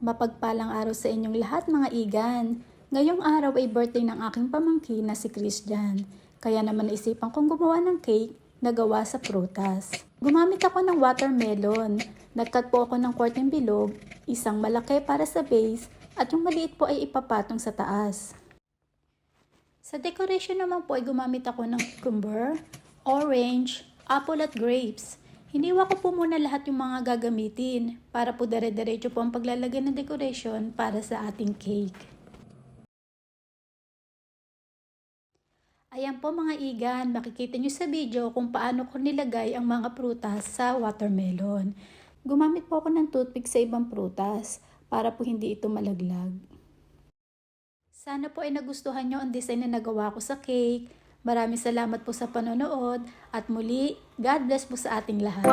Mapagpalang araw sa inyong lahat mga igan. Ngayong araw ay birthday ng aking pamangkin na si Christian. Kaya naman naisipan kong gumawa ng cake na gawa sa prutas. Gumamit ako ng watermelon. Nagcut po ako ng korteng bilog, isang malaki para sa base at yung maliit po ay ipapatong sa taas. Sa decoration naman po ay gumamit ako ng cucumber, orange, apple at grapes. Hiniwa ko po muna lahat yung mga gagamitin para po dire-diretso po ang paglalagay ng decoration para sa ating cake. Ayan po mga igan, makikita nyo sa video kung paano ko nilagay ang mga prutas sa watermelon. Gumamit po ako ng toothpick sa ibang prutas para po hindi ito malaglag. Sana po ay nagustuhan nyo ang design na nagawa ko sa cake. Maraming salamat po sa panonood at muli, God bless po sa ating lahat.